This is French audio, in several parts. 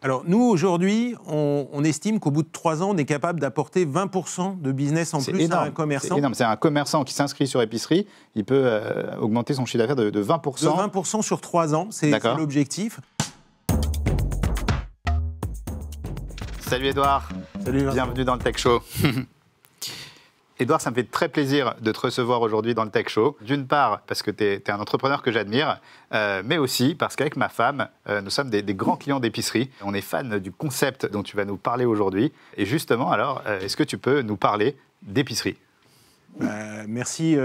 Alors nous, aujourd'hui, on estime qu'au bout de 3 ans, on est capable d'apporter 20% de business en plus énorme. à un commerçant. C'est énorme. C'est un commerçant qui s'inscrit sur épicerie, il peut augmenter son chiffre d'affaires de 20%. De 20% sur 3 ans, c'est l'objectif. Salut Edouard. Salut Vincent. Bienvenue dans le Tech Show. Edouard, ça me fait très plaisir de te recevoir aujourd'hui dans le Tech Show. D'une part, parce que tu es un entrepreneur que j'admire, mais aussi parce qu'avec ma femme, nous sommes des grands clients d'épicerie. On est fans du concept dont tu vas nous parler aujourd'hui. Et justement, alors, est-ce que tu peux nous parler d'épicerie ? Merci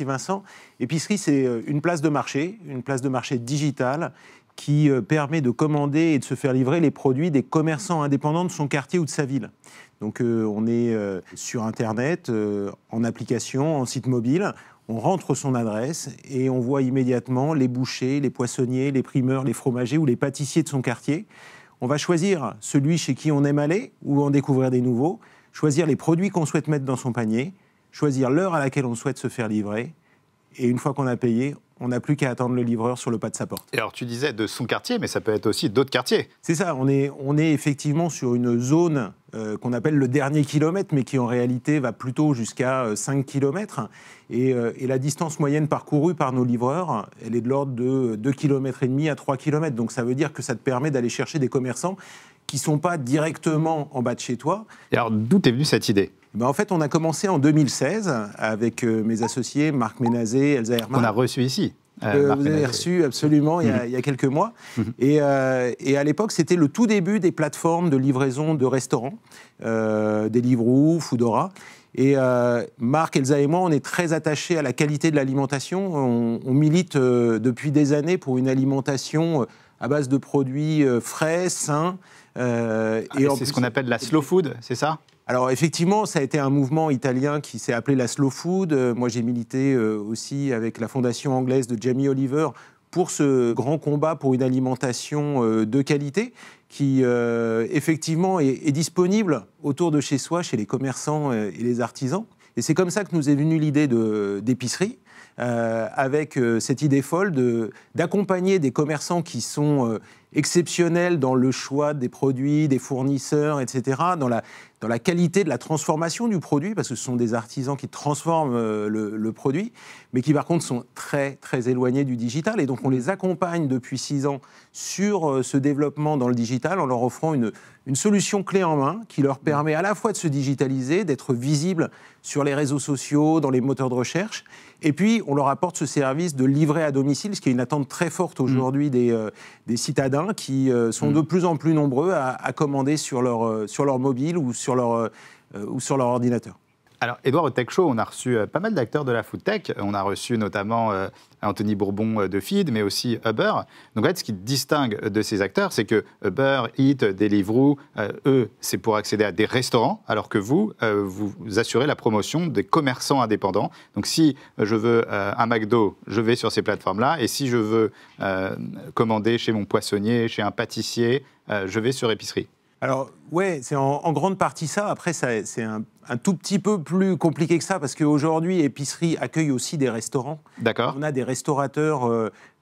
Vincent. Épicerie, c'est une place de marché digitale qui permet de commander et de se faire livrer les produits des commerçants indépendants de son quartier ou de sa ville. Donc on est sur Internet, en application, en site mobile, on rentre son adresse et on voit immédiatement les bouchers, les poissonniers, les primeurs, les fromagers ou les pâtissiers de son quartier. On va choisir celui chez qui on aime aller ou en découvrir des nouveaux, choisir les produits qu'on souhaite mettre dans son panier, choisir l'heure à laquelle on souhaite se faire livrer et une fois qu'on a payé, on n'a plus qu'à attendre le livreur sur le pas de sa porte. Et alors tu disais de son quartier, mais ça peut être aussi d'autres quartiers. C'est ça, on est effectivement sur une zone qu'on appelle le dernier kilomètre, mais qui en réalité va plutôt jusqu'à 5 km. Et la distance moyenne parcourue par nos livreurs, elle est de l'ordre de 2,5 km à 3 km. Donc ça veut dire que ça te permet d'aller chercher des commerçants qui ne sont pas directement en bas de chez toi. Et alors d'où est venue cette idée ? En fait, on a commencé en 2016 avec mes associés Marc Ménazé, Elsa Hermann. On a reçu ici. Vous avez reçu absolument il y a quelques mois. Et à l'époque, c'était le tout début des plateformes de livraison de restaurants, Deliveroo, Foodora. Et Marc, Elsa et moi, on est très attachés à la qualité de l'alimentation. On milite depuis des années pour une alimentation à base de produits frais, sains. C'est ce qu'on appelle la slow food, c'est ça ? Alors effectivement, ça a été un mouvement italien qui s'est appelé la slow food. Moi, j'ai milité aussi avec la fondation anglaise de Jamie Oliver pour ce grand combat pour une alimentation de qualité qui effectivement est disponible autour de chez soi, chez les commerçants et les artisans. Et c'est comme ça que nous est venue l'idée d'épicerie. Avec cette idée folle d'accompagner des commerçants qui sont exceptionnels dans le choix des produits, des fournisseurs, etc., dans la qualité de la transformation du produit, parce que ce sont des artisans qui transforment le produit, mais qui par contre sont très, très éloignés du digital. Et donc on les accompagne depuis 6 ans sur ce développement dans le digital en leur offrant une solution clé en main qui leur permet à la fois de se digitaliser, d'être visible sur les réseaux sociaux, dans les moteurs de recherche, et puis on leur apporte ce service de livrer à domicile, ce qui est une attente très forte aujourd'hui des citadins qui sont de plus en plus nombreux à commander sur leur mobile ou sur leur ordinateur. Alors, Edouard, au Tech Show, on a reçu pas mal d'acteurs de la food tech. On a reçu notamment Anthony Bourbon de Feed, mais aussi Uber. Donc, en fait, ce qui distingue de ces acteurs, c'est que Uber, Eat, Deliveroo, eux, c'est pour accéder à des restaurants, alors que vous, vous assurez la promotion des commerçants indépendants. Donc, si je veux un McDo, je vais sur ces plateformes-là. Et si je veux commander chez mon poissonnier, chez un pâtissier, je vais sur épicerie. Alors, ouais, c'est en grande partie ça. Après, c'est un tout petit peu plus compliqué que ça, parce qu'aujourd'hui, Épicerie accueille aussi des restaurants. D'accord. On a des restaurateurs,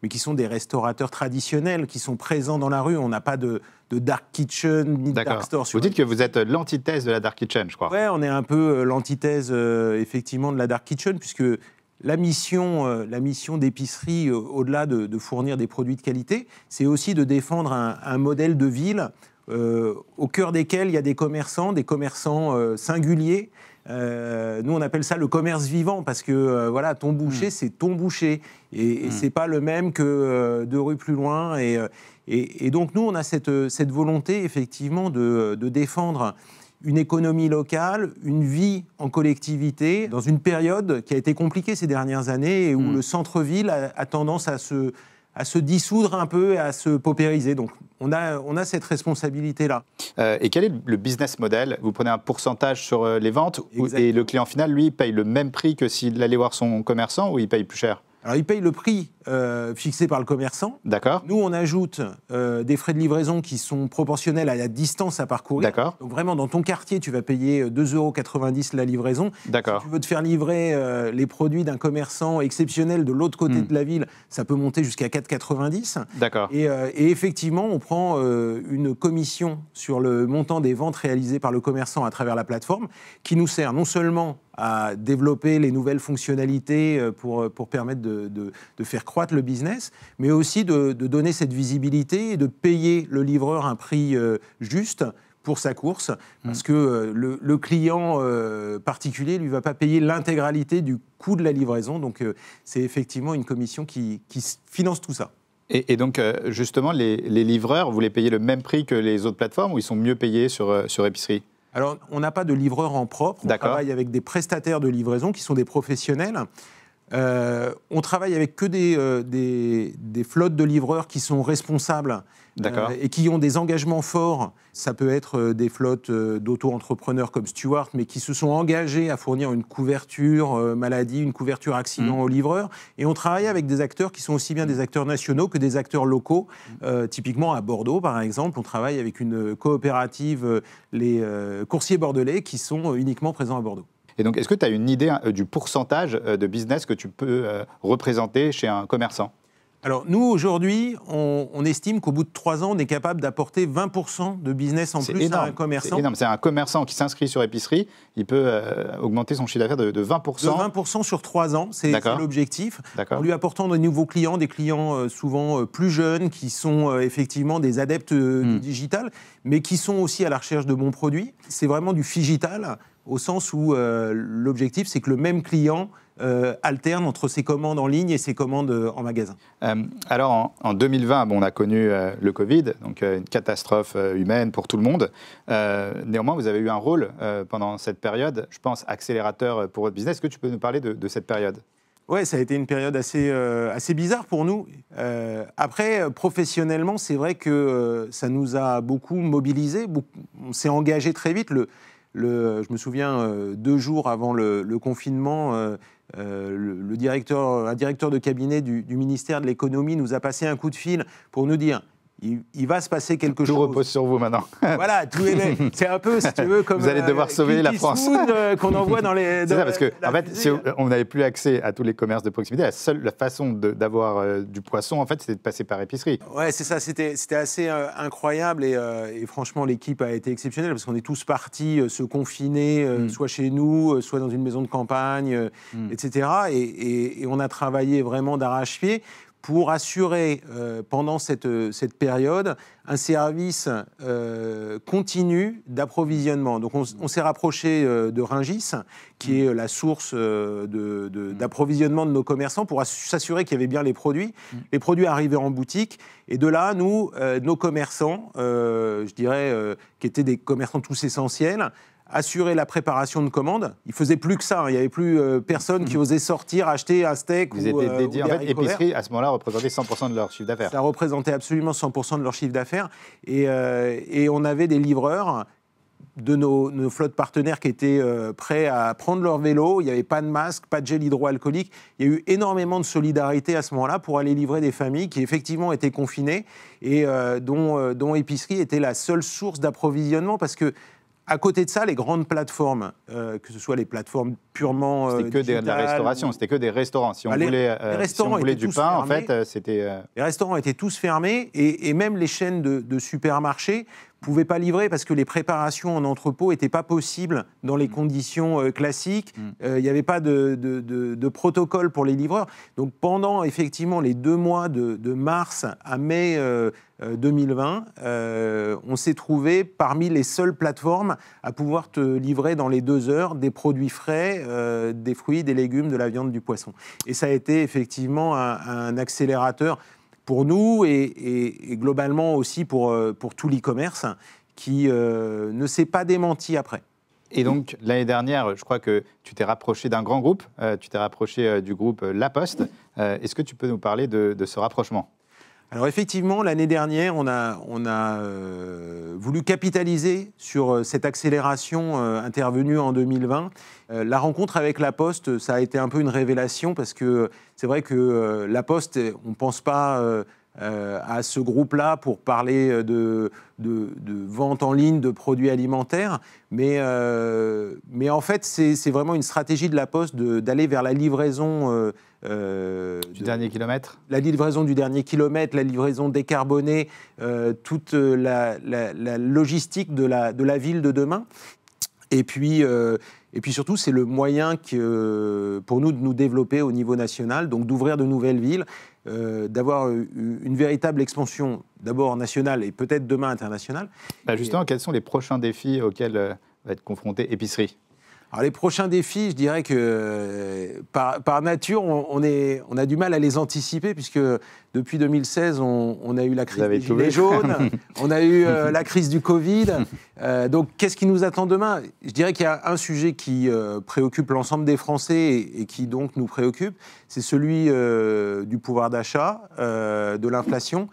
mais qui sont des restaurateurs traditionnels, qui sont présents dans la rue. On n'a pas de dark kitchen, ni de dark store. Vous dites que vous êtes l'antithèse de la dark kitchen, je crois. Ouais, on est un peu l'antithèse, effectivement, de la dark kitchen, puisque la mission d'épicerie, au-delà de fournir des produits de qualité, c'est aussi de défendre un modèle de ville au cœur desquels il y a des commerçants singuliers. Nous, on appelle ça le commerce vivant, parce que voilà, ton boucher, c'est ton boucher. Et c'est pas le même que 2 rues plus loin. Et donc, nous, on a cette volonté, effectivement, de défendre une économie locale, une vie en collectivité, dans une période qui a été compliquée ces dernières années et où le centre-ville a tendance à se dissoudre un peu et à se paupériser. Donc, on a cette responsabilité-là. Et quel est le business model ? Vous prenez un pourcentage sur les ventes et le client final, lui, paye le même prix que s'il allait voir son commerçant ou il paye plus cher ? Alors, ils payent le prix fixé par le commerçant. D'accord. Nous, on ajoute des frais de livraison qui sont proportionnels à la distance à parcourir. D'accord. Donc, vraiment, dans ton quartier, tu vas payer 2,90 € la livraison. D'accord. Si tu veux te faire livrer les produits d'un commerçant exceptionnel de l'autre côté de la ville, ça peut monter jusqu'à 4,90 €. D'accord. Et effectivement, on prend une commission sur le montant des ventes réalisées par le commerçant à travers la plateforme, qui nous sert non seulement à développer les nouvelles fonctionnalités pour permettre de faire croître le business, mais aussi de donner cette visibilité et de payer le livreur un prix juste pour sa course, parce que le client particulier, lui, ne va pas payer l'intégralité du coût de la livraison. Donc, c'est effectivement une commission qui finance tout ça. Et donc, justement, les livreurs, vous les payez le même prix que les autres plateformes ou ils sont mieux payés sur Épicerie ? Alors, on n'a pas de livreur en propre. On travaille avec des prestataires de livraison qui sont des professionnels. On travaille avec que des flottes de livreurs qui sont responsables et qui ont des engagements forts. Ça peut être des flottes d'auto-entrepreneurs comme Stuart, mais qui se sont engagés à fournir une couverture maladie, une couverture accident aux livreurs. Et on travaille avec des acteurs qui sont aussi bien des acteurs nationaux que des acteurs locaux. Typiquement à Bordeaux, par exemple, on travaille avec une coopérative, les coursiers bordelais, qui sont uniquement présents à Bordeaux. Et donc, est-ce que tu as une idée du pourcentage de business que tu peux représenter chez un commerçant ? Alors, nous, aujourd'hui, on estime qu'au bout de 3 ans, on est capable d'apporter 20% de business en plus à un commerçant. C'est énorme. C'est un commerçant qui s'inscrit sur Épicerie, il peut augmenter son chiffre d'affaires de 20%. De 20% sur 3 ans, c'est l'objectif. En lui apportant de nouveaux clients, des clients souvent plus jeunes, qui sont effectivement des adeptes du digital, mais qui sont aussi à la recherche de bons produits. C'est vraiment du phygital, au sens où l'objectif, c'est que le même client alterne entre ses commandes en ligne et ses commandes en magasin. Alors, en 2020, on a connu le Covid, donc une catastrophe humaine pour tout le monde. Néanmoins, vous avez eu un rôle pendant cette période, je pense, accélérateur pour votre business. Est-ce que tu peux nous parler de cette période ? Oui, ça a été une période assez bizarre pour nous. Après, professionnellement, c'est vrai que ça nous a beaucoup mobilisés. On s'est engagé très vite. Je me souviens, 2 jours avant le confinement, un directeur de cabinet du ministère de l'économie nous a passé un coup de fil pour nous dire il va se passer quelque chose. Tout repose sur vous maintenant. Voilà, c'est un peu, si tu veux, comme vous allez devoir sauver la France. Qu'on envoie dans les. C'est ça, parce que en fait, si on n'avait plus accès à tous les commerces de proximité, la façon d'avoir du poisson, en fait, c'était de passer par Épicerie. Ouais, c'est ça. C'était assez incroyable et franchement, l'équipe a été exceptionnelle parce qu'on est tous partis se confiner, soit chez nous, soit dans une maison de campagne, etc. Et on a travaillé vraiment d'arrache-pied pour assurer pendant cette période un service continu d'approvisionnement. Donc on s'est rapproché de Rungis, qui est la source d'approvisionnement de nos commerçants, pour s'assurer qu'il y avait bien les produits. Les produits arrivaient en boutique, et de là, nous, nos commerçants, je dirais, qui étaient des commerçants tous essentiels, assurer la préparation de commandes. Il ne faisait plus que ça. Il n'y avait plus personne qui osait sortir, acheter un steak Vous étiez dédié. En fait, Épicerie, à ce moment-là, représentait 100% de leur chiffre d'affaires. Ça représentait absolument 100% de leur chiffre d'affaires. Et on avait des livreurs de nos flottes partenaires qui étaient prêts à prendre leur vélo. Il n'y avait pas de masque, pas de gel hydroalcoolique. Il y a eu énormément de solidarité à ce moment-là pour aller livrer des familles qui effectivement étaient confinées et dont Épicerie était la seule source d'approvisionnement, parce que à côté de ça, les grandes plateformes, que ce soit les plateformes purement c'était que de la restauration, c'était que des restaurants. Si on voulait du pain, en fait, c'était... Les restaurants étaient tous fermés et même les chaînes de supermarchés ne pouvaient pas livrer parce que les préparations en entrepôt n'étaient pas possibles dans les conditions classiques. Il n'y avait pas de protocole pour les livreurs. Donc pendant effectivement les 2 mois de mars à mai 2020, on s'est trouvé parmi les seules plateformes à pouvoir te livrer dans les 2 heures des produits frais, des fruits, des légumes, de la viande, du poisson. Et ça a été effectivement un accélérateur pour nous et globalement aussi pour tout l'e-commerce qui ne s'est pas démenti après. Et donc, l'année dernière, je crois que tu t'es rapproché d'un grand groupe, tu t'es rapproché du groupe La Poste. Est-ce que tu peux nous parler de ce rapprochement ? Alors effectivement, l'année dernière, on a voulu capitaliser sur cette accélération intervenue en 2020. La rencontre avec La Poste, ça a été un peu une révélation parce que c'est vrai que La Poste, on ne pense pas à ce groupe-là pour parler de vente en ligne de produits alimentaires, mais en fait, c'est vraiment une stratégie de La Poste d'aller vers la livraison du dernier kilomètre. La livraison du dernier kilomètre, la livraison décarbonée, toute la logistique de la ville de demain. Et puis surtout, c'est le moyen pour nous de nous développer au niveau national, donc d'ouvrir de nouvelles villes, d'avoir une véritable expansion, d'abord nationale et peut-être demain internationale. Justement, quels sont les prochains défis auxquels va être confrontée Épicerie ? Alors les prochains défis, je dirais que par nature, on a du mal à les anticiper puisque depuis 2016, on a eu la crise des Gilets jaunes, on a eu la crise du Covid. Donc qu'est-ce qui nous attend demain ? Je dirais qu'il y a un sujet qui préoccupe l'ensemble des Français et qui donc nous préoccupe, c'est celui du pouvoir d'achat, de l'inflation.